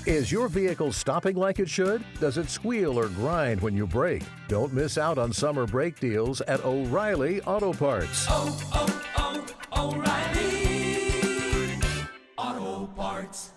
Is your vehicle stopping like it should? Does it squeal or grind when you brake? Don't miss out on summer brake deals at O'Reilly Auto Parts. O'Reilly Auto Parts.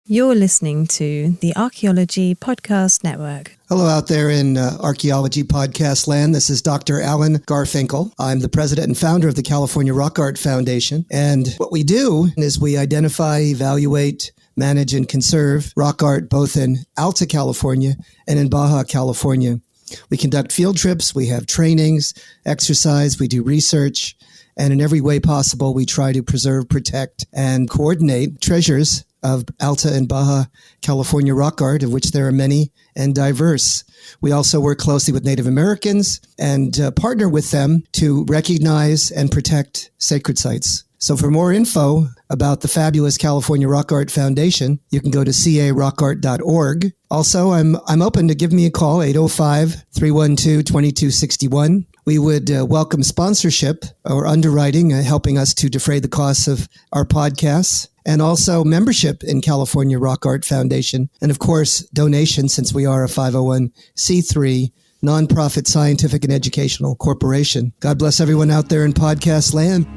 You're listening to the Archaeology Podcast Network. Hello out there in Archaeology Podcast land. This is Dr. Alan Garfinkel. I'm the president and founder of the California Rock Art Foundation. And what we do is we identify, evaluate, manage, and conserve rock art both in Alta California and in Baja California. We conduct field trips, we have trainings, exercise, we do research, and in every way possible, we try to preserve, protect, and coordinate treasures of Alta and Baja California rock art, of which there are many and diverse. We also work closely with Native Americans and partner with them to recognize and protect sacred sites. So for more info about the fabulous California Rock Art Foundation, you can go to carockart.org. Also, I'm open to give me a call, 805-312-2261. We would welcome sponsorship or underwriting, helping us to defray the costs of our podcasts, and also membership in California Rock Art Foundation. And of course, donations, since we are a 501c3 nonprofit scientific and educational corporation. God bless everyone out there in podcast land.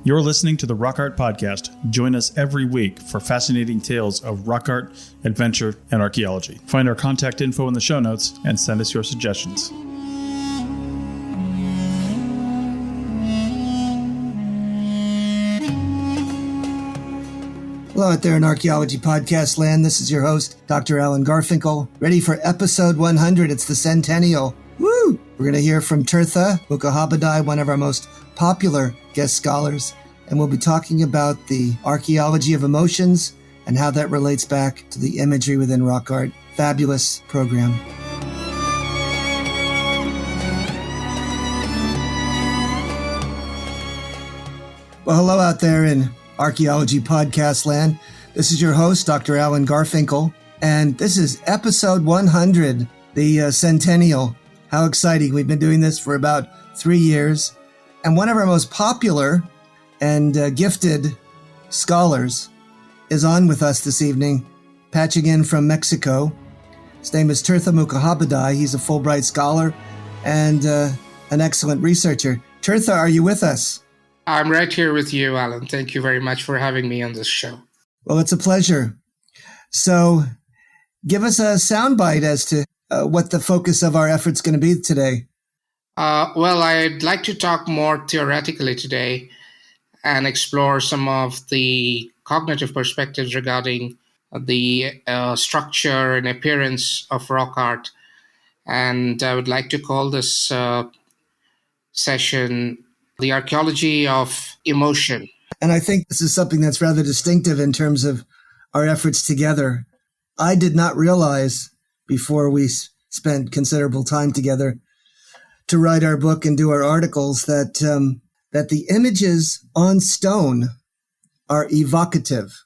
You're listening to the Rock Art Podcast. Join us every week for fascinating tales of rock art, adventure, and archaeology. Find our contact info in the show notes and send us your suggestions. Hello out there in Archaeology Podcast land. This is your host, Dr. Alan Garfinkel, ready for episode 100. It's the centennial. Woo! We're going to hear from Tirtha Mukhopadhyay, one of our most popular guest scholars, and we'll be talking about the Archaeology of Emotions and how that relates back to the imagery within rock art. Fabulous program. Well, hello out there in Archaeology Podcast land. This is your host, Dr. Alan Garfinkel, and this is episode 100, the centennial. How exciting. We've been doing this for about 3 years. And one of our most popular and gifted scholars is on with us this evening, patching in from Mexico. His name is Tirtha Mukhopadhyay. He's a Fulbright scholar and an excellent researcher. Tirtha, are you with us? I'm right here with you, Alan. Thank you very much for having me on this show. Well, it's a pleasure. So give us a soundbite as to what the focus of our effort's going to be today. Well, I'd like to talk more theoretically today and explore some of the cognitive perspectives regarding the structure and appearance of rock art. And I would like to call this session the Archaeology of Emotion. And I think this is something that's rather distinctive in terms of our efforts together. I did not realize before we spent considerable time together to write our book and do our articles that the images on stone are evocative.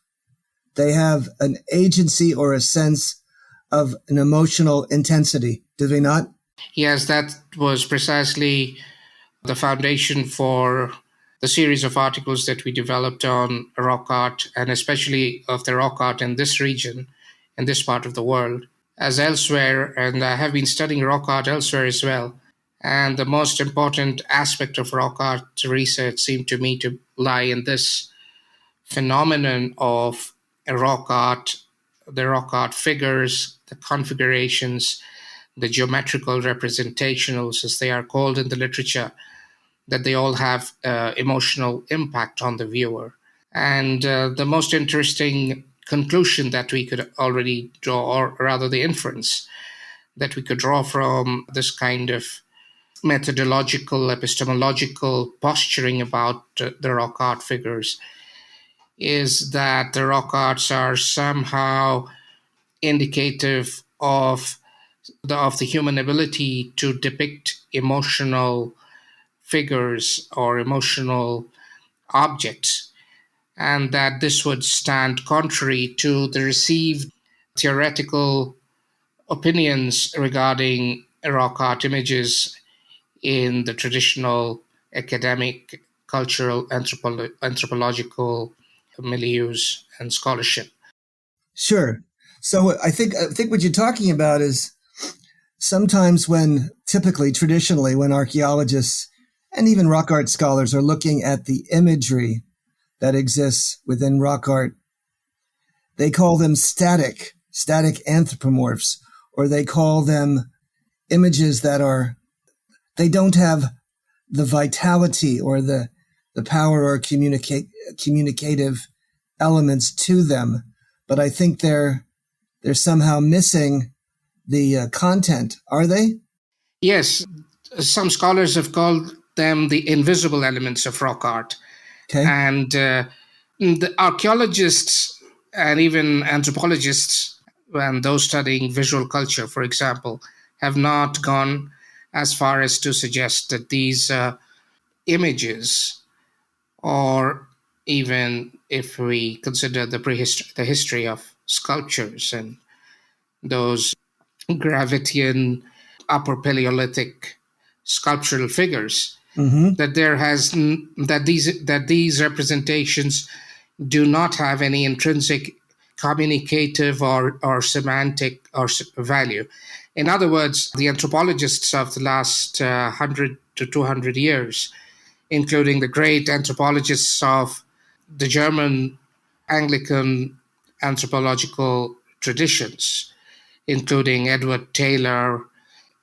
They have an agency or a sense of an emotional intensity, do they not? Yes, that was precisely the foundation for the series of articles that we developed on rock art, and especially of the rock art in this region, in this part of the world, as elsewhere. And I have been studying rock art elsewhere as well. And the most important aspect of rock art research seemed to me to lie in this phenomenon of rock art, the rock art figures, the configurations, the geometrical representationals, as they are called in the literature, that they all have emotional impact on the viewer. And the most interesting conclusion that we could already draw, or rather the inference that we could draw from this kind of methodological, epistemological posturing about the rock art figures, is that the rock arts are somehow indicative of the human ability to depict emotional figures or emotional objects, and that this would stand contrary to the received theoretical opinions regarding rock art images in the traditional academic, cultural, anthropological milieus and scholarship. Sure. So I think what you're talking about is sometimes traditionally, when archaeologists and even rock art scholars are looking at the imagery that exists within rock art, they call them static anthropomorphs, or they call them images they don't have the vitality or the power or communicative elements to them. But I think they're somehow missing the content. Are they? Yes, some scholars have called them the invisible elements of rock art. Okay. And the archaeologists and even anthropologists and those studying visual culture, for example, have not gone as far as to suggest that these images, or even if we consider the history of sculptures and those Gravitian Upper Paleolithic sculptural figures, that these representations do not have any intrinsic communicative or semantic or value. In other words, the anthropologists of the last 100 to 200 years, including the great anthropologists of the German Anglican anthropological traditions, including Edward Taylor,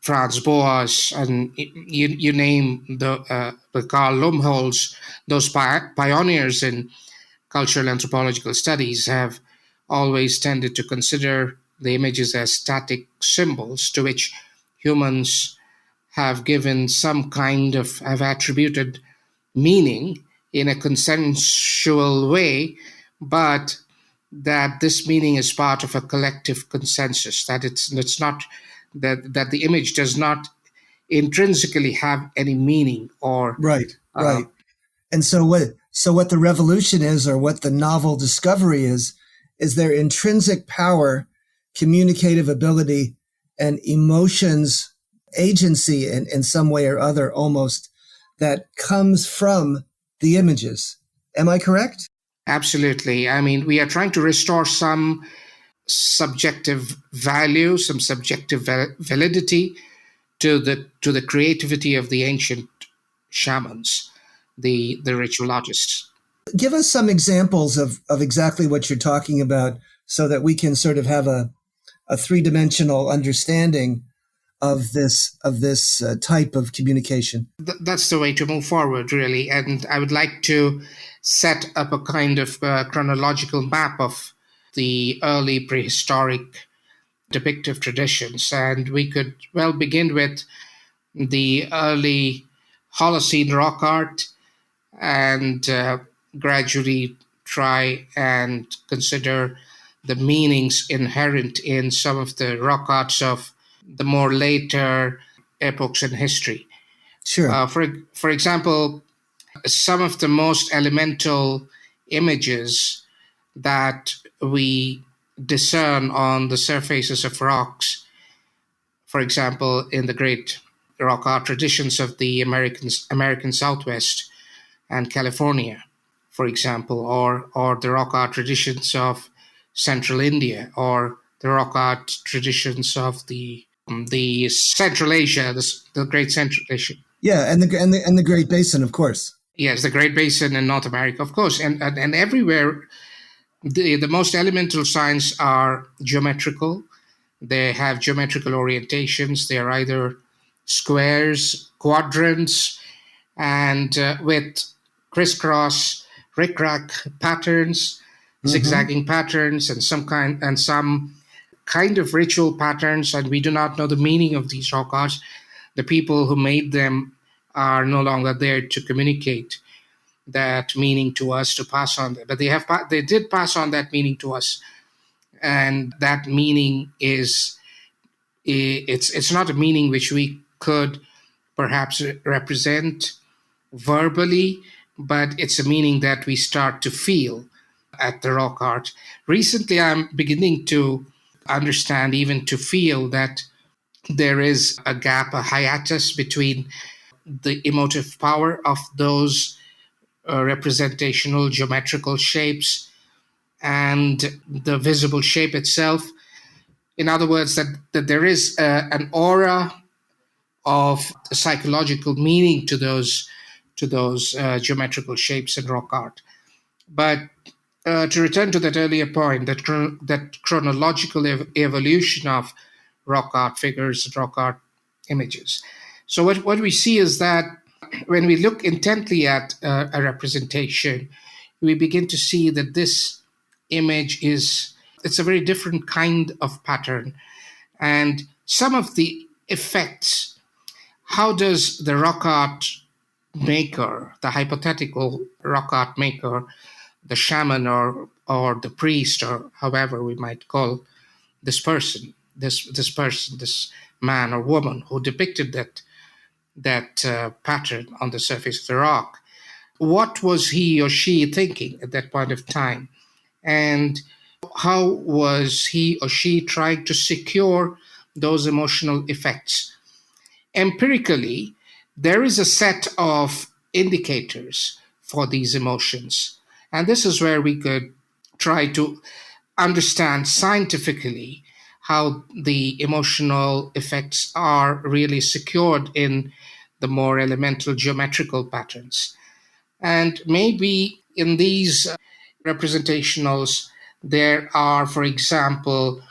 Franz Boas, and you name the Karl Lumholtz, those pioneers in cultural anthropological studies have always tended to consider the images as static symbols to which humans have attributed meaning in a consensual way, but that this meaning is part of a collective consensus, that it's not that the image does not intrinsically have any meaning or Right. And so what the revolution is, or what the novel discovery is their intrinsic power, communicative ability, and emotions, agency in some way or other, almost, that comes from the images. Am I correct? Absolutely. I mean, we are trying to restore some subjective value, some subjective validity to the creativity of the ancient shamans, the ritualogists. Give us some examples of exactly what you're talking about, so that we can sort of have a three-dimensional understanding of this type of communication. That's the way to move forward, really. And I would like to set up a kind of chronological map of the early prehistoric depictive traditions. And we could begin with the early Holocene rock art, and gradually try and consider the meanings inherent in some of the rock arts of the more later epochs in history. Sure. For example, some of the most elemental images that we discern on the surfaces of rocks, for example, in the great rock art traditions of the American Southwest and California, for example, or the rock art traditions of Central India, or the rock art traditions of the Central Asia, the Great Central Asia. Yeah, and the Great Basin, of course. Yes, the Great Basin in North America, of course, and everywhere. The most elemental signs are geometrical. They have geometrical orientations. They are either squares, quadrants, and with crisscross, rickrack patterns, zigzagging patterns, and some kind of ritual patterns. And we do not know the meaning of these rock arts. The people who made them are no longer there to communicate that meaning to us, to pass on that. But they did pass on that meaning to us, and that meaning is it's not a meaning which we could perhaps represent verbally, but it's a meaning that we start to feel at the rock art. Recently, I'm beginning to understand, even to feel, that there is a gap, a hiatus between the emotive power of those representational geometrical shapes and the visible shape itself. In other words, that there is an aura of psychological meaning to those geometrical shapes in rock art. But to return to that earlier point, that chronological evolution of rock art figures and rock art images. So what we see is that when we look intently at a representation, we begin to see that this image it's a very different kind of pattern. And some of the effects, how does the rock art maker, the hypothetical rock art maker, the shaman or the priest, or however we might call this person, this man or woman who depicted that pattern on the surface of the rock, what was he or she thinking at that point of time? And how was he or she trying to secure those emotional effects? Empirically, there is a set of indicators for these emotions. And this is where we could try to understand scientifically how the emotional effects are really secured in the more elemental geometrical patterns. And maybe in these representationals, there are, for example,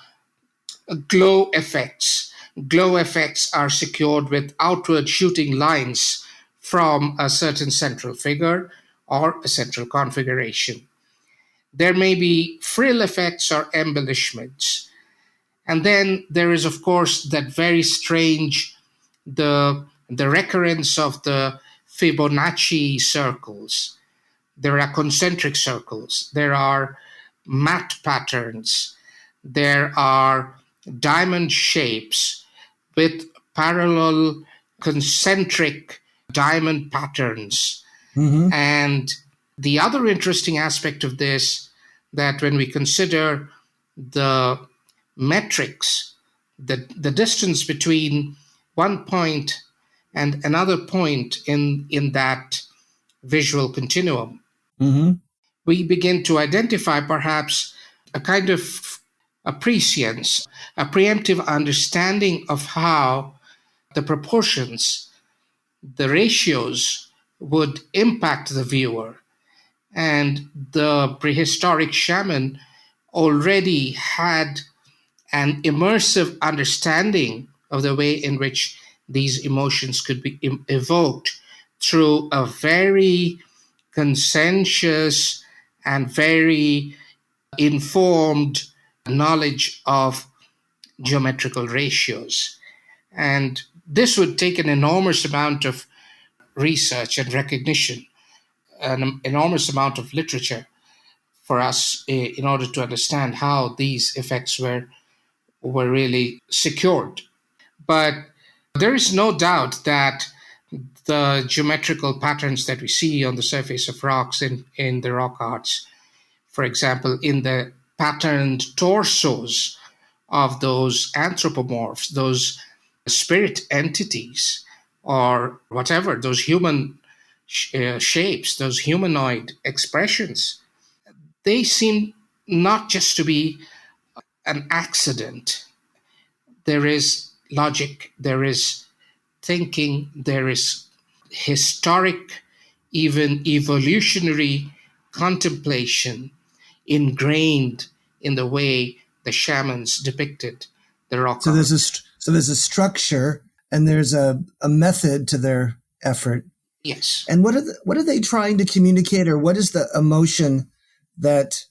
glow effects. Glow effects are secured with outward shooting lines from a certain central figure or a central configuration. There may be frill effects or embellishments. And then there is, of course, that very strange, the recurrence of the Fibonacci circles. There are concentric circles. There are matte patterns. There are diamond shapes with parallel concentric diamond patterns. Mm-hmm. And the other interesting aspect of this, that when we consider the metrics, the distance between one point and another point in that visual continuum, Mm-hmm. we begin to identify perhaps a kind of a prescience, a preemptive understanding of how the proportions, the ratios would impact the viewer. And the prehistoric shaman already had an immersive understanding of the way in which these emotions could be evoked through a very conscientious and very informed knowledge of geometrical ratios. And this would take an enormous amount of research and recognition, an enormous amount of literature for us in order to understand how these effects were really secured. But there is no doubt that the geometrical patterns that we see on the surface of rocks in the rock arts, for example, in the patterned torsos of those anthropomorphs, those spirit entities, or whatever, those human shapes, those humanoid expressions, they seem not just to be an accident. There is logic, there is thinking, there is historic, even evolutionary contemplation ingrained in the way the shamans depicted the rock art. So there's a structure and there's a method to their effort. Yes. And what are they trying to communicate, or what is the emotion that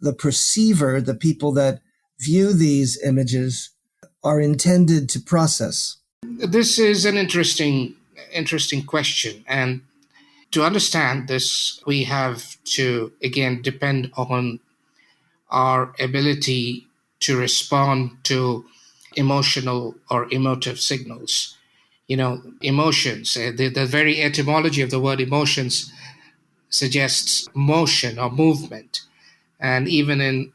the perceiver, the people that view these images, are intended to process? This is an interesting question. And to understand this, we have to, again, depend on our ability to respond to emotional or emotive signals. Emotions, the very etymology of the word emotions suggests motion or movement. And even in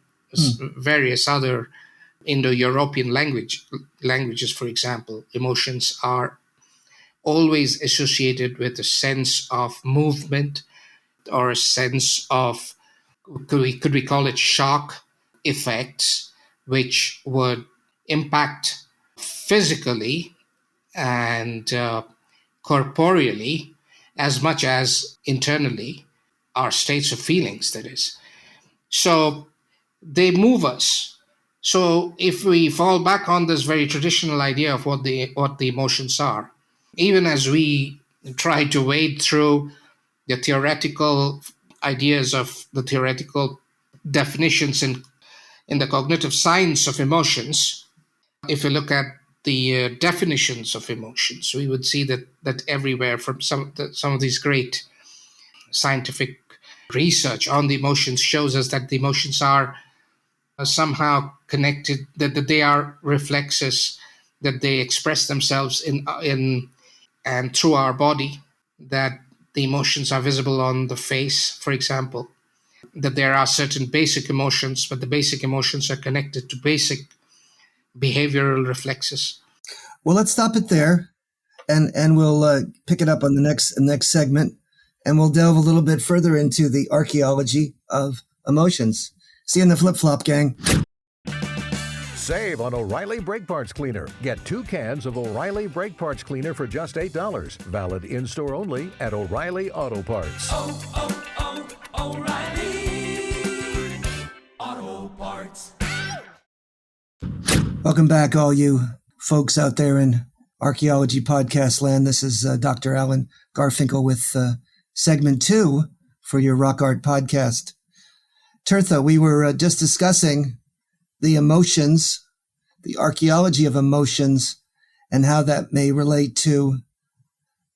various other Indo-European languages, for example, emotions are always associated with a sense of movement or a sense of, could we call it shock effects, which would impact physically and corporeally as much as internally, our states of feelings, that is. So they move us. So if we fall back on this very traditional idea of what the emotions are, even as we try to wade through the theoretical ideas of the theoretical definitions in the cognitive science of emotions, if you look at the definitions of emotions, we would see that everywhere from some of these great scientific research on the emotions shows us that the emotions are somehow connected, that they are reflexes, that they express themselves in and through our body, that the emotions are visible on the face, for example, that there are certain basic emotions, but the basic emotions are connected to basic behavioral reflexes. Well, let's stop it there, and we'll pick it up on the next segment, and we'll delve a little bit further into the archaeology of emotions. See you in the flip-flop, gang. Save on O'Reilly Brake Parts Cleaner. Get 2 cans of O'Reilly Brake Parts Cleaner for just $8. Valid in-store only at O'Reilly Auto Parts. O'Reilly Auto Parts. Welcome back, all you folks out there in Archaeology Podcast Land. This is Dr. Alan Garfinkel with segment 2 for your Rock Art Podcast. Tirtha, we were just discussing the emotions, the archaeology of emotions, and how that may relate to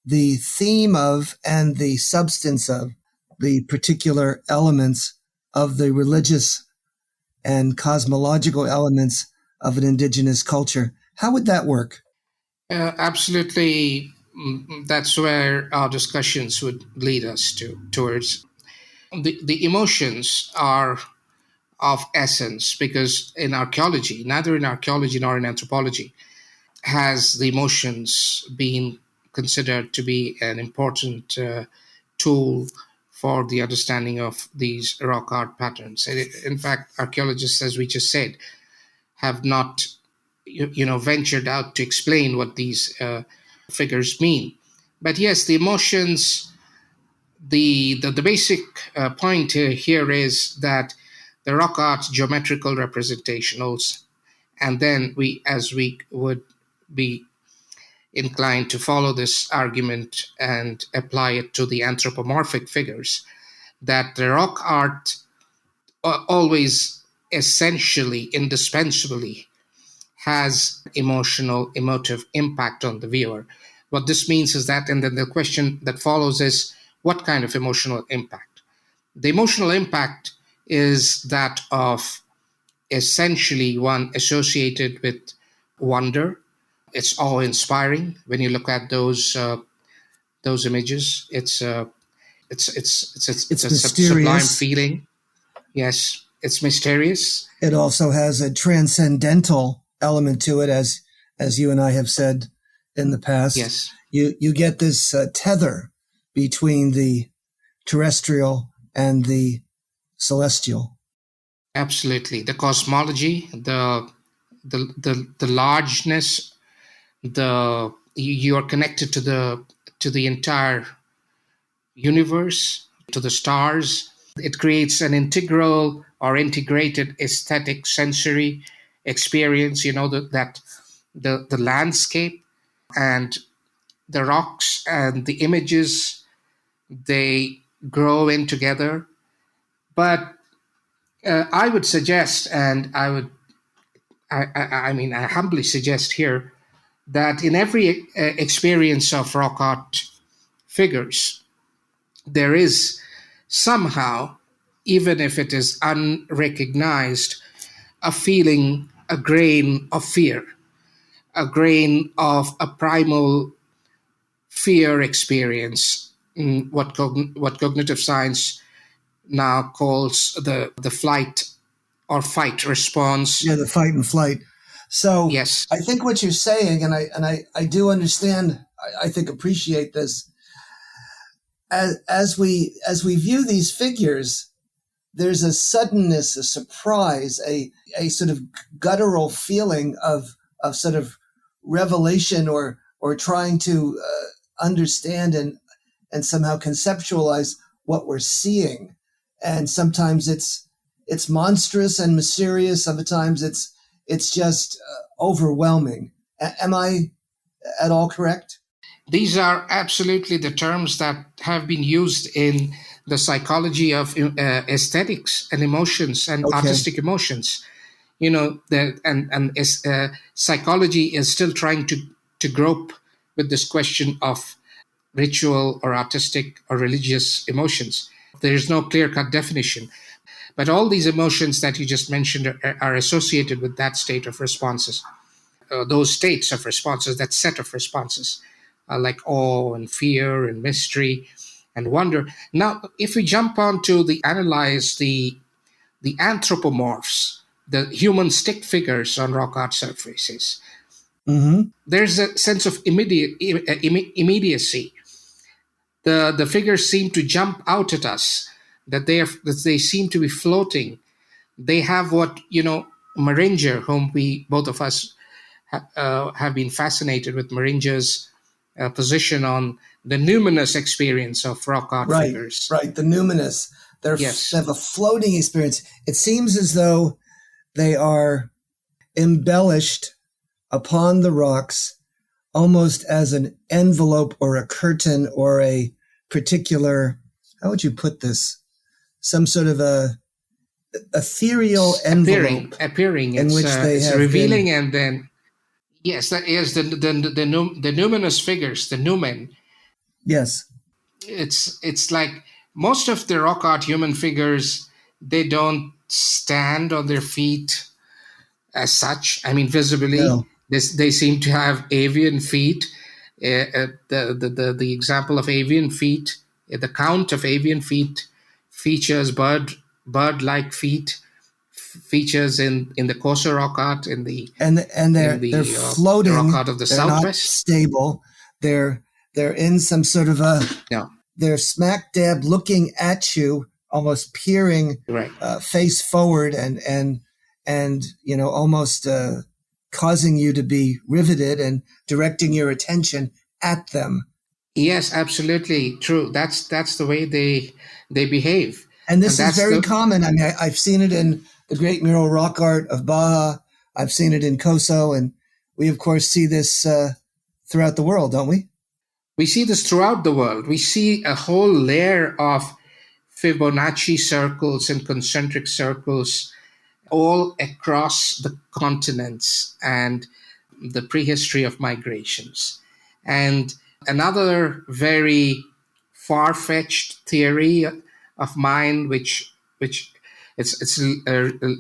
the theme of and the substance of the particular elements of the religious and cosmological elements of an indigenous culture. How would that work? Absolutely. That's where our discussions would lead us towards. The emotions are of essence, because in archaeology, neither in archaeology nor in anthropology, has the emotions been considered to be an important tool for the understanding of these rock art patterns. In fact, archaeologists, as we just said, have not ventured out to explain what these figures mean. But yes, the emotions, the basic point here is that the rock art geometrical representationals, and then as we would be inclined to follow this argument and apply it to the anthropomorphic figures, that the rock art always essentially, indispensably has emotive impact on the viewer. What this means is that, and then the question that follows is, what kind of emotional impact? The emotional impact is that of essentially one associated with wonder. It's awe-inspiring when you look at those images. It's a sublime feeling. Yes, it's mysterious. It also has a transcendental element to it, as you and I have said in the past. Yes, you get this tether between the terrestrial and the celestial. Absolutely. The cosmology, the largeness, you are connected to the entire universe, to the stars. It creates an integral or integrated aesthetic sensory experience. That the landscape and the rocks and the images, they grow in together. But I would suggest, and I humbly suggest here, that in every experience of rock art figures, there is somehow, even if it is unrecognized, a feeling, a grain of fear, a grain of a primal fear experience, what cognitive science now calls the flight or fight response. Yeah, the fight and flight. So yes, I think what you're saying, and I do understand I think appreciate this. As we view these figures, there's a suddenness, a surprise, a sort of guttural feeling of sort of revelation or trying to understand and somehow conceptualize what we're seeing. And sometimes it's monstrous and mysterious. Sometimes it's just overwhelming. Am I at all correct? These are absolutely the terms that have been used in the psychology of aesthetics and emotions and Okay. artistic emotions. Psychology is still trying to grope with this question of ritual or artistic or religious emotions. There is no clear-cut definition. But all these emotions that you just mentioned are associated with that state of responses. Those states of responses, that set of responses, like awe and fear and mystery and wonder. Now, if we jump on to analyze the anthropomorphs, the human stick figures on rock art surfaces, there's a sense of immediacy. The figures seem to jump out at us, that they seem to be floating. They have what, Maringer, whom we, both of us, have been fascinated with Maringer's position on the numinous experience of rock art figures. Right, the numinous. They have a floating experience. It seems as though they are embellished upon the rocks almost as an envelope or a curtain or a particular, how would you put this? Some sort of a ethereal envelope appearing in which they have revealing been. And then yes, that is the numinous figures, the numen. Yes. It's like most of the rock art human figures, they don't stand on their feet as such. I mean, visibly, No. they seem to have avian feet. The example of avian feet, the count of avian feet features bird-like feet, features in the coarser rock art, in the and they're floating. rock art of the they're Southwest. Not stable. They're in some sort of a. No. They're smack dab looking at you, almost peering Right. Face forward, and almost causing you to be riveted and directing your attention at them. Yes, absolutely true. That's the way they behave. And this is very common. I mean, I've seen it in the great mural rock art of Baja. I've seen it in Koso, and we of course see this throughout the world, don't we? We see this throughout the world. We see a whole layer of Fibonacci circles and concentric circles all across the continents and the prehistory of migrations. And another very far-fetched theory of mine, which it's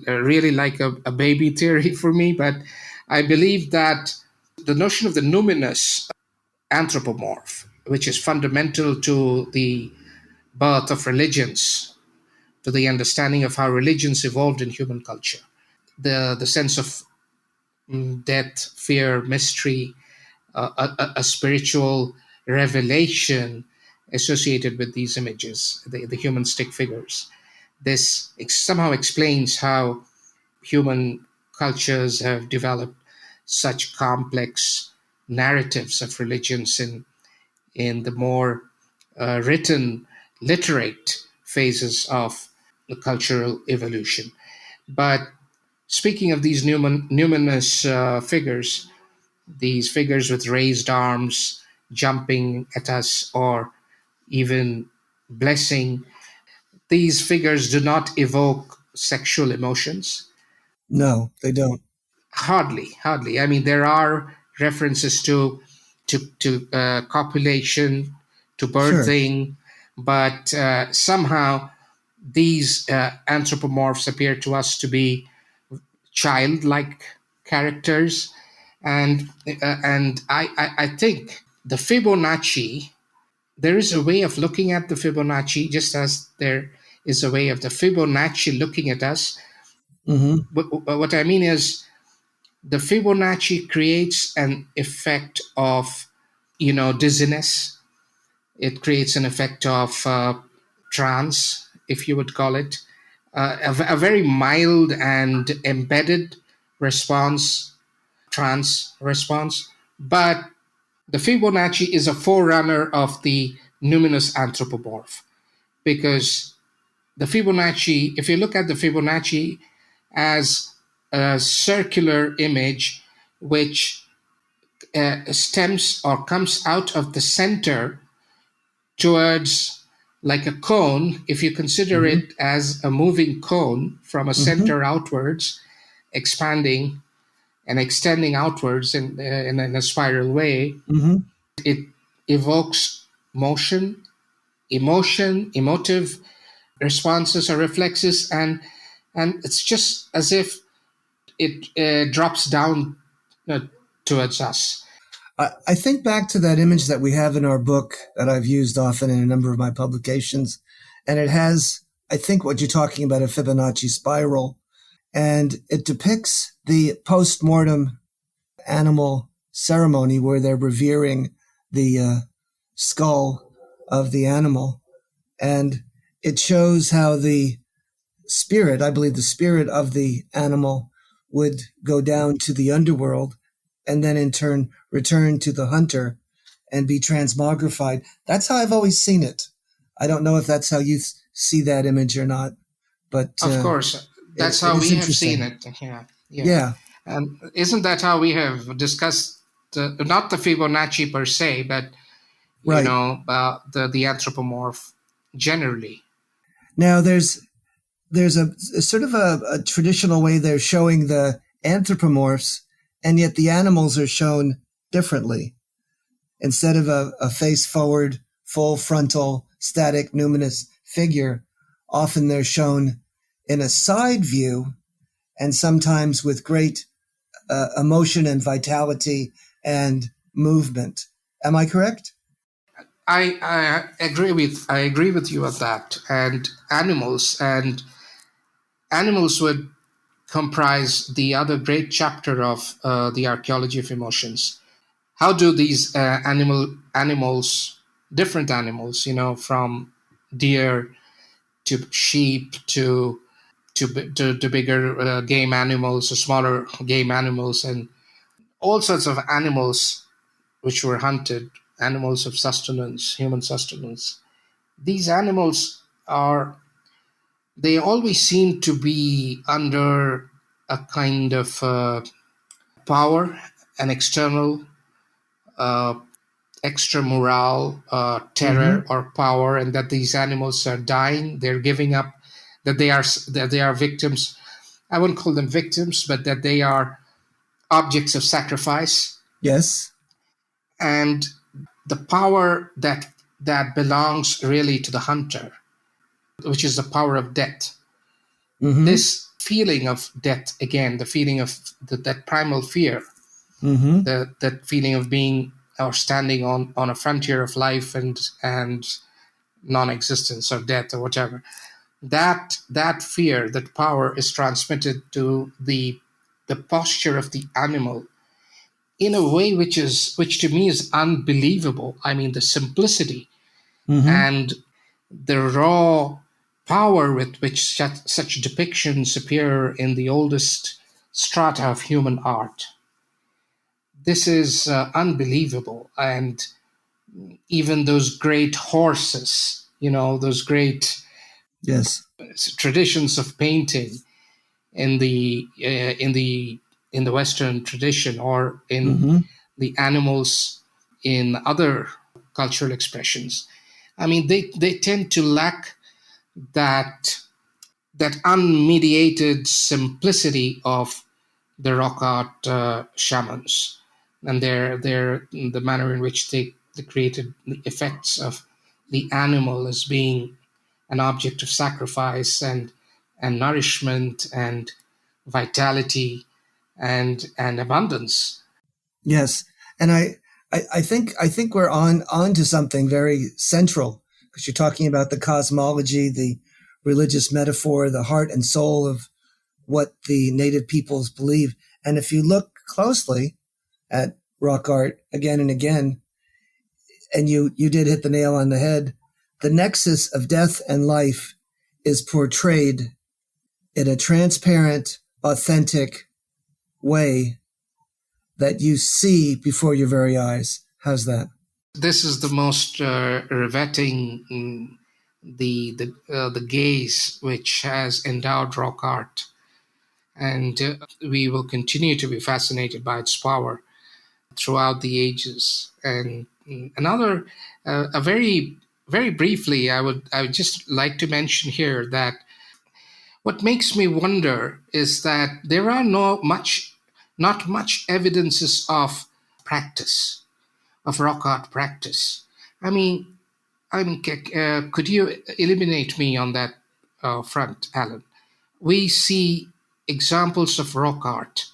really like a baby theory for me, but I believe that the notion of the numinous anthropomorph, which is fundamental to the birth of religions, to the understanding of how religions evolved in human culture, the sense of death, fear, mystery, a spiritual revelation associated with these images, the human stick figures. This somehow explains how human cultures have developed such complex narratives of religions in the more written, literate phases of the cultural evolution. But speaking of these numinous figures, these figures with raised arms jumping at us or even blessing, these figures do not evoke sexual emotions. No, they don't. Hardly. I mean, there are references to copulation, to birthing, sure. But somehow these anthropomorphs appear to us to be childlike characters, and I think the Fibonacci. There is a way of looking at the Fibonacci, just as there is a way of the Fibonacci looking at us. Mm-hmm. But what I mean is, the Fibonacci creates an effect of dizziness. It creates an effect of trance, if you would call it, a very mild and embedded response, trance response. But the Fibonacci is a forerunner of the numinous anthropomorph, because the Fibonacci, if you look at the Fibonacci as a circular image which stems or comes out of the center towards like a cone, if you consider it as a moving cone from a center outwards, expanding and extending outwards in a spiral way, it evokes motion, emotive responses or reflexes, and it's just as if it drops down towards us. I think back to that image that we have in our book that I've used often in a number of my publications, and it has, I think, what you're talking about, a Fibonacci spiral, and it depicts the post-mortem animal ceremony where they're revering the skull of the animal, and it shows how the spirit, I believe the spirit of the animal, would go down to the underworld and then in turn return to the hunter and be transmogrified. That's how I've always seen it. I don't know if that's how you see that image or not, but of course, that's how we have seen it. Yeah. And isn't that how we have discussed not the Fibonacci per se, but right. The anthropomorph generally? Now there's a sort of a traditional way they're showing the anthropomorphs, and yet the animals are shown differently. Instead of a face-forward, full frontal, static, numinous figure, often they're shown in a side view, and sometimes with great emotion and vitality and movement. Am I correct? I agree with you on that. And animals would comprise the other great chapter of the archaeology of emotions. How do these animals, different animals, from deer to sheep to bigger game animals, or smaller game animals, and all sorts of animals which were hunted, animals of sustenance, human sustenance. These animals they always seem to be under a kind of power, an external, extramural terror or power, and that these animals are dying, they're giving up, that they are victims. I wouldn't call them victims, but that they are objects of sacrifice. Yes. And the power that belongs really to the hunter, which is the power of death. This feeling of death, again, the feeling of that primal fear, that feeling of being or standing on a frontier of life and non-existence or death or whatever, that fear, that power is transmitted to the posture of the animal in a way which to me is unbelievable. I mean, the simplicity and the raw power with which such depictions appear in the oldest strata of human art. This is unbelievable. And even those great horses, those great traditions of painting in the Western tradition, or in the animals in other cultural expressions. I mean, they tend to lack that unmediated simplicity of the rock art shamans, and the manner in which they created the effects of the animal as being an object of sacrifice and nourishment and vitality and abundance. Yes, and I think we're on to something very central, because you're talking about the cosmology, the religious metaphor, the heart and soul of what the native peoples believe. And if you look closely at rock art again and again, and you did hit the nail on the head. The nexus of death and life is portrayed in a transparent, authentic way that you see before your very eyes. How's that? This is the most riveting, the gaze which has endowed rock art, and we will continue to be fascinated by its power throughout the ages. And another, a very very briefly, I would just like to mention here that what makes me wonder is that there are not much evidences of practice, of rock art practice. I mean, could you eliminate me on that front, Alan? We see examples of rock art.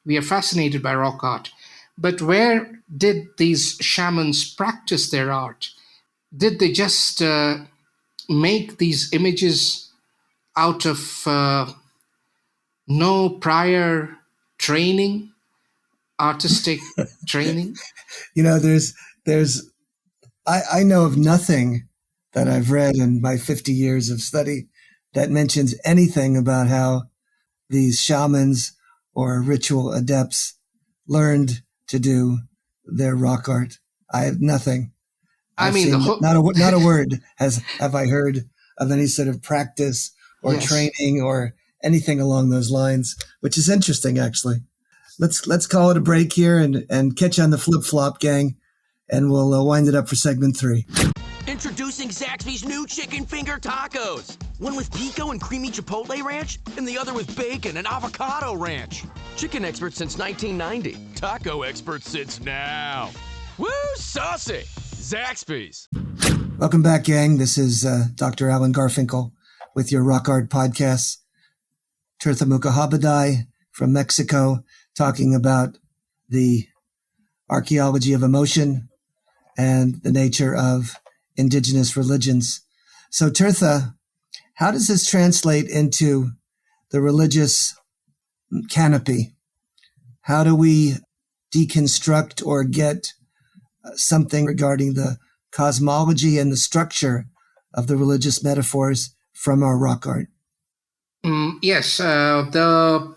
We are fascinated by rock art. But where did these shamans practice their art? Did they just make these images out of no prior training, artistic training? I know of nothing that I've read in my 50 years of study that mentions anything about how these shamans or ritual adepts learned to do their rock art. I have nothing. Not a word have I heard of any sort of practice or training or anything along those lines, which is interesting, actually. Let's call it a break here and catch on the flip-flop, gang, and we'll wind it up for segment 3. Introducing Zaxby's new chicken finger tacos. One with pico and creamy chipotle ranch, and the other with bacon and avocado ranch. Chicken expert since 1990. Taco expert since now. Woo, saucy! Zaxby's. Welcome back, gang. This is Dr. Alan Garfinkel with your Rock Art Podcast. Tirtha Mukhopadhyay from Mexico talking about the archaeology of emotion and the nature of indigenous religions. So, Tirtha, how does this translate into the religious canopy? How do we deconstruct or get something regarding the cosmology and the structure of the religious metaphors from our rock art? Yes, the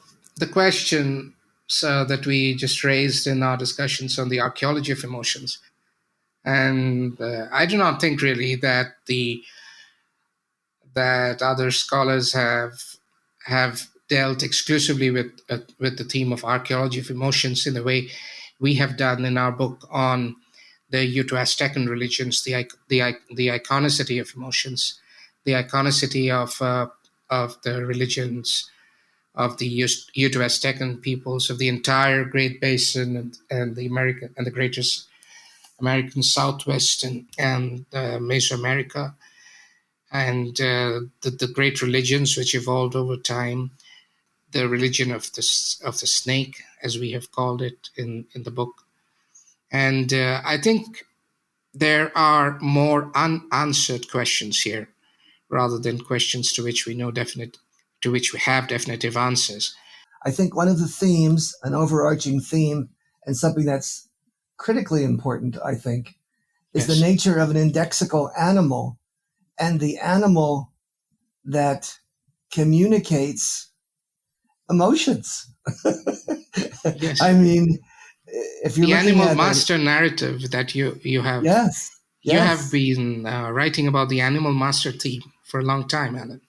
question that we just raised in our discussions on the archaeology of emotions, and I do not think really that other scholars have dealt exclusively with the theme of archaeology of emotions in the way we have done in our book on the Uto-Aztecan religions, the iconicity of emotions, the iconicity of the religions of the Uto-Aztecan peoples of the entire Great Basin and the greatest American Southwest and Mesoamerica, and the great religions which evolved over time, the religion of the snake, as we have called it in the book. And I think there are more unanswered questions here, rather than questions to which we have definitive answers. I think one of the themes, an overarching theme, and something that's critically important, I think, is the nature of an indexical animal and the animal that communicates emotions. Yes. I mean, if you're the looking animal at master narrative that you have, you have been writing about the animal master theme for a long time, Alan.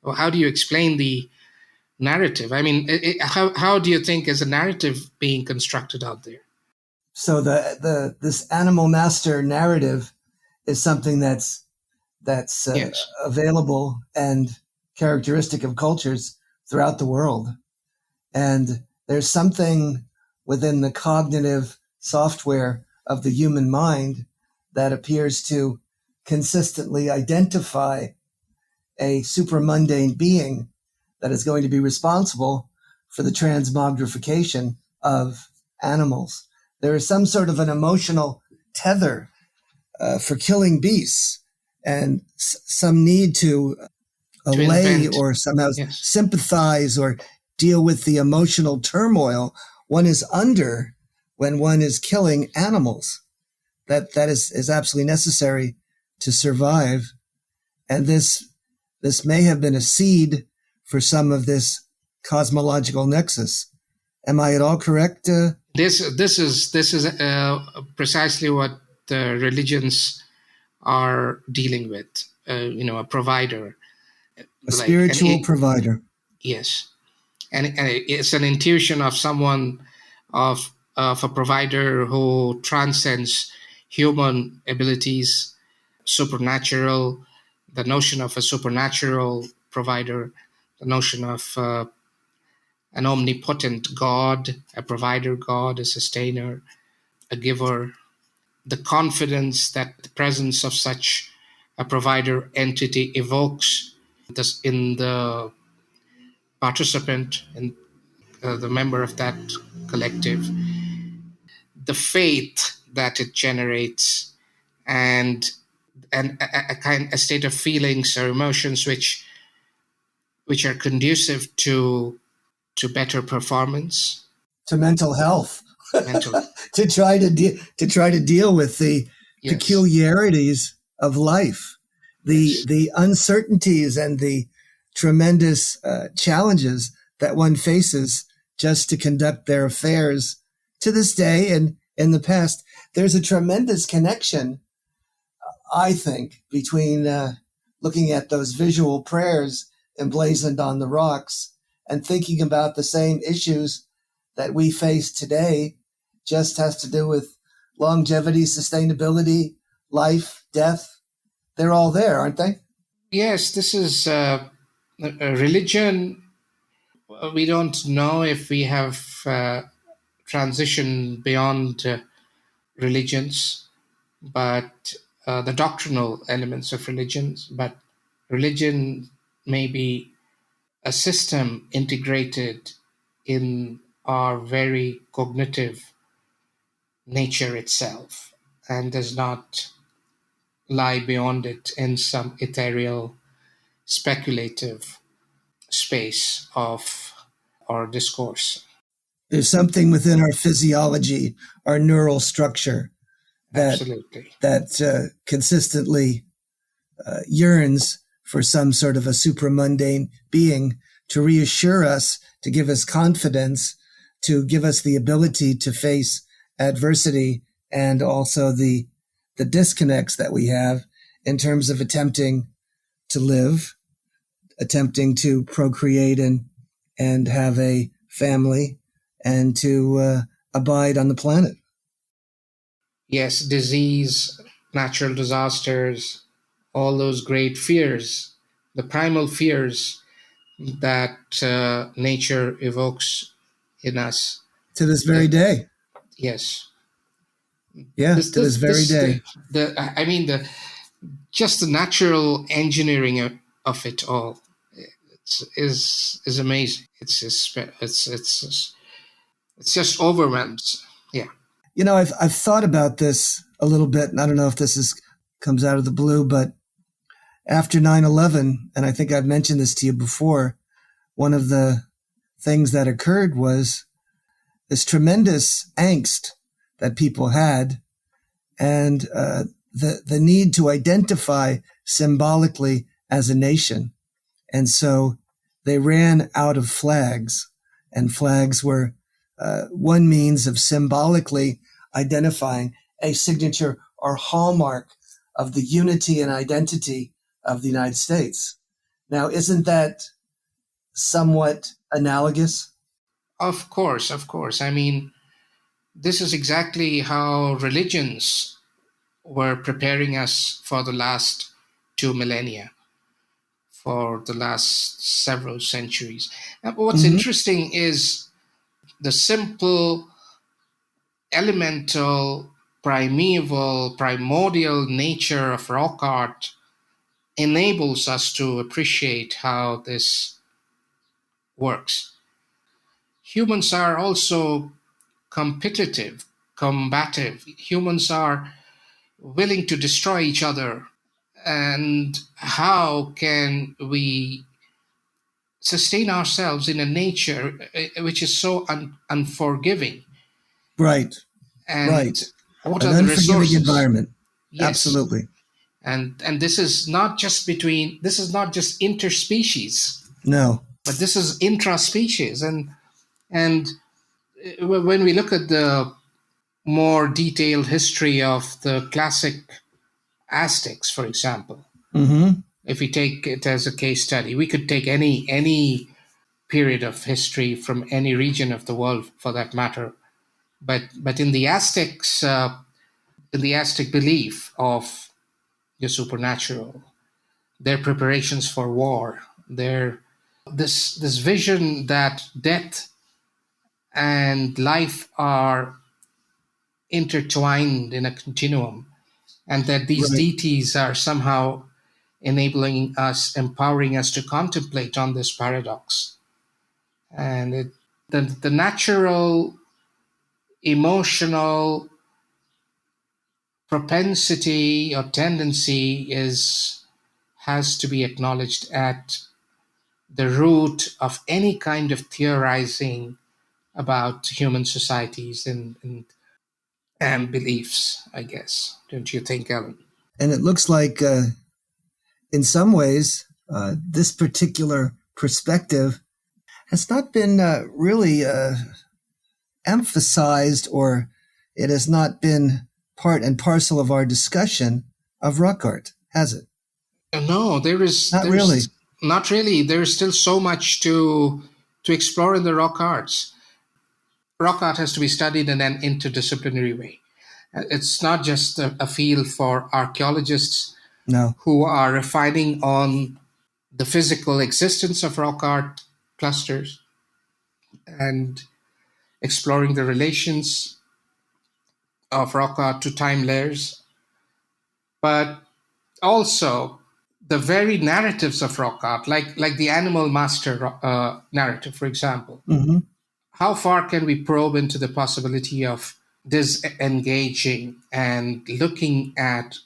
Well, how do you explain the narrative? I mean, how do you think is a narrative being constructed out there? So this animal master narrative is something that's available and characteristic of cultures throughout the world. And there's something within the cognitive software of the human mind that appears to consistently identify a supramundane being that is going to be responsible for the transmogrification of animals. There is some sort of an emotional tether for killing beasts and some need to allay or somehow sympathize or deal with the emotional turmoil one is under when one is killing animals. that is absolutely necessary to survive. And this may have been a seed for some of this cosmological nexus. Am I at all correct? This is precisely what the religions are dealing with. A provider, A spiritual provider. Yes, and it's an intuition of someone of a provider who transcends human abilities, supernatural. The notion of a supernatural provider, the notion of an omnipotent God, a provider God, a sustainer, a giver, the confidence that the presence of such a provider entity evokes this in the participant and the member of that collective, the faith that it generates, and a state of feelings or emotions which are conducive to better performance, To mental health. mental. to try to deal with the Yes. peculiarities of life, the uncertainties and the tremendous challenges that one faces just to conduct their affairs to this day and in the past. There's a tremendous connection, I think, between looking at those visual prayers emblazoned on the rocks and thinking about the same issues that we face today. Just has to do with longevity, sustainability, life, death. They're all there, aren't they? Yes, this is a religion. We don't know if we have transitioned beyond religions, but the doctrinal elements of religions. But religion may be a system integrated in our very cognitive nature itself and does not lie beyond it in some ethereal, speculative space of our discourse. There's something within our physiology, our neural structure Absolutely. that consistently yearns for some sort of a supramundane being to reassure us, to give us confidence, to give us the ability to face adversity and also the disconnects that we have in terms of attempting to live, attempting to procreate and have a family and to abide on the planet. Yes, disease, natural disasters, all those great fears, the primal fears that nature evokes in us. To this very day. Yes. Yeah, to this very day. Just the natural engineering of it all is amazing. It's just overwhelms. Yeah. You know, I've thought about this a little bit, and I don't know if comes out of the blue, but after 9/11, and I think I've mentioned this to you before, one of the things that occurred was this tremendous angst that people had, and the need to identify symbolically as a nation. And so they ran out of flags, and flags were one means of symbolically identifying a signature or hallmark of the unity and identity of the United States. Now, isn't that somewhat analogous? Of course. I mean, this is exactly how religions were preparing us for the last 2 millennia, for the last several centuries. And what's interesting is the simple, elemental, primordial nature of rock art enables us to appreciate how this works. Humans are also competitive, combative. Humans are willing to destroy each other. And how can we sustain ourselves in a nature which is so unforgiving? Right. And right. What An are the unforgiving resources? environment. Yes. Absolutely. And this is not just interspecies, No. but this is intraspecies. And when we look at the more detailed history of the classic Aztecs, for example, Mm-hmm. if we take it as a case study, we could take any period of history from any region of the world, for that matter. But in the Aztecs, in the Aztec belief of the supernatural, their preparations for war, their this vision that death and life are intertwined in a continuum, and that these Right. deities are somehow enabling us, empowering us to contemplate on this paradox. And the natural emotional propensity or tendency has to be acknowledged at the root of any kind of theorizing about human societies and beliefs, I guess. Don't you think, Alan? And it looks like, in some ways, this particular perspective has not been really emphasized, or it has not been part and parcel of our discussion of rock art, has it? No, Not really. not really. There is still so much to explore in the rock arts. Rock art has to be studied in an interdisciplinary way. It's not just a field for archaeologists No. who are refining on the physical existence of rock art clusters and exploring the relations of rock art to time layers, but also the very narratives of rock art, like the animal master narrative, for example. Mm-hmm. How far can we probe into the possibility of disengaging and looking at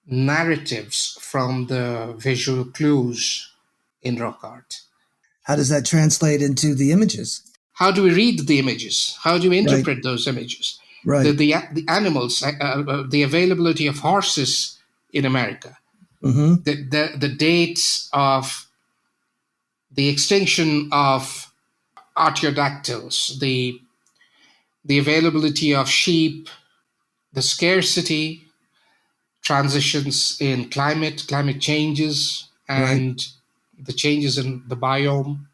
narratives from the visual clues in rock art? How does that translate into the images? How do we read the images? How do we Right. interpret those images? Right. The animals, the availability of horses in America, Mm-hmm. the dates of the extinction of artiodactyls, the availability of sheep, the scarcity, transitions in climate changes, Right. and the changes in the biome.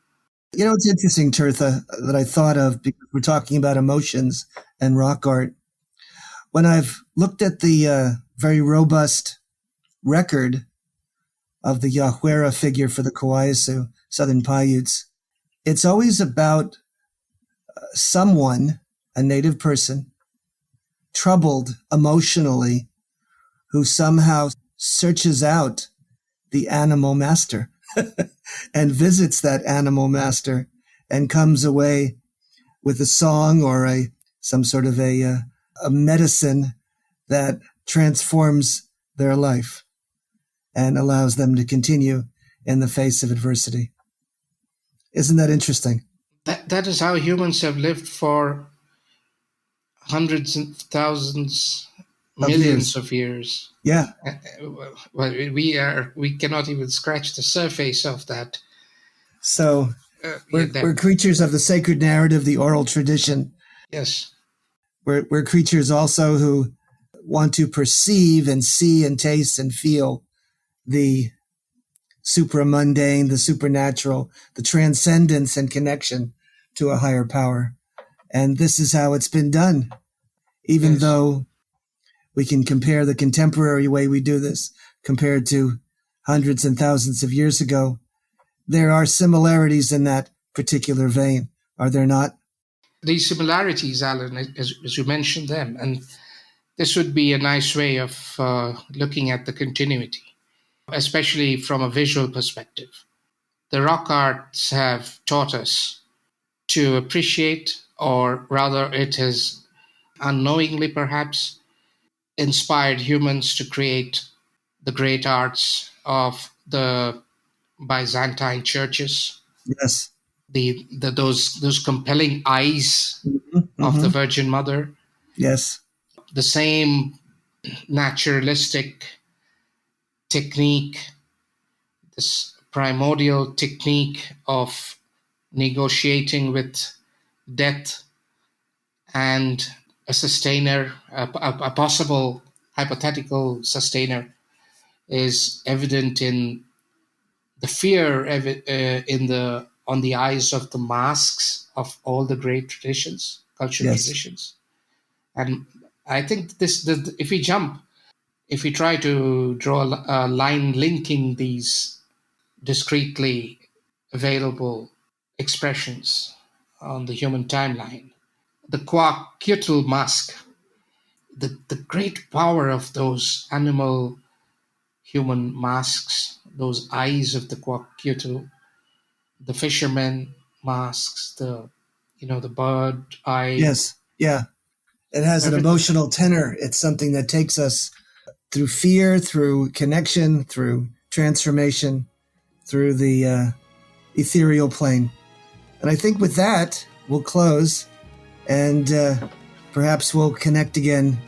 You know, it's interesting, Tirtha, that I thought of because we're talking about emotions and rock art. When I've looked at the very robust record of the Yahuera figure for the Kawayasu, Southern Paiutes, it's always about someone, a native person, troubled emotionally, who somehow searches out the animal master and visits that animal master and comes away with a song or some sort of a medicine that transforms their life and allows them to continue in the face of adversity. Isn't that interesting? That is how humans have lived for hundreds and thousands, millions of years. Yeah. Well, we cannot even scratch the surface of that. So we're creatures of the sacred narrative, the oral tradition. Yes. We're creatures also who want to perceive and see and taste and feel the supramundane, the supernatural, the transcendence and connection to a higher power. And this is how it's been done. Even though we can compare the contemporary way we do this compared to hundreds and thousands of years ago, there are similarities in that particular vein, are there not? These similarities, Alan, as you mentioned them, and this would be a nice way of looking at the continuity, especially from a visual perspective. The rock arts have taught us to appreciate, or rather it has unknowingly perhaps inspired humans to create the great arts of the Byzantine churches. Yes. Those compelling eyes Mm-hmm. of the Virgin Mother. Yes. the same naturalistic technique, this primordial technique of negotiating with death and a sustainer, a possible hypothetical sustainer, is evident in the fear on the eyes of the masks of all the great traditions, cultural traditions. And I think if we try to draw a line linking these discretely available expressions on the human timeline, the quaquetal mask, the great power of those animal human masks, those eyes of the quaquetal, the fisherman masks, the bird eye. Yes, yeah. It has an emotional tenor. It's something that takes us through fear, through connection, through transformation, through the ethereal plane. And I think with that, we'll close, and perhaps we'll connect again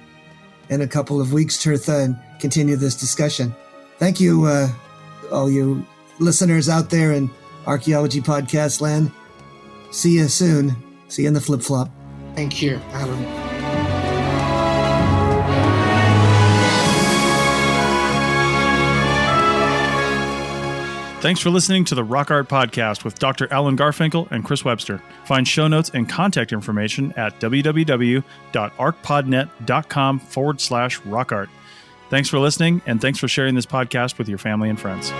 in a couple of weeks, Tirtha, and continue this discussion. Thank you, all you listeners out there in Archaeology Podcast Land. See you soon. See you in the flip-flop. Thank you, Alan. Thanks for listening to the Rock Art Podcast with Dr. Alan Garfinkel and Chris Webster. Find show notes and contact information at www.archpodnet.com/rockart. Thanks for listening, and thanks for sharing this podcast with your family and friends.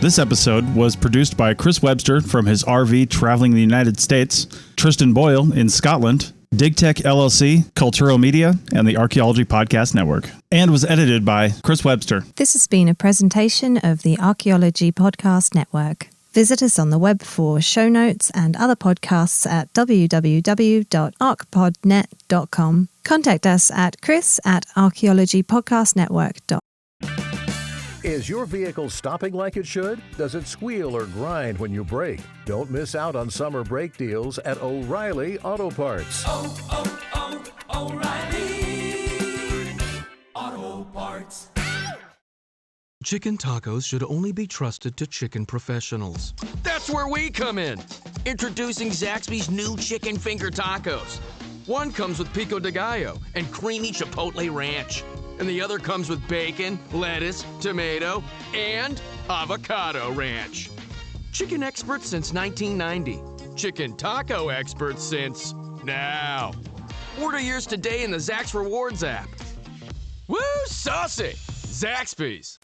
This episode was produced by Chris Webster from his RV traveling the United States, Tristan Boyle in Scotland, DigTech LLC, Cultural Media, and the Archaeology Podcast Network, and was edited by Chris Webster. This has been a presentation of the Archaeology Podcast Network. Visit us on the web for show notes and other podcasts at www.archpodnet.com. Contact us at chris@archaeologypodcastnetwork.com. Is your vehicle stopping like it should? Does it squeal or grind when you brake? Don't miss out on summer brake deals at O'Reilly Auto Parts. O'Reilly Auto Parts. Chicken tacos should only be trusted to chicken professionals. That's where we come in. Introducing Zaxby's new chicken finger tacos. One comes with pico de gallo and creamy chipotle ranch. And the other comes with bacon, lettuce, tomato, and avocado ranch. Chicken experts since 1990. Chicken taco experts since now. Order yours today in the Zax Rewards app. Woo, saucy! Zaxby's.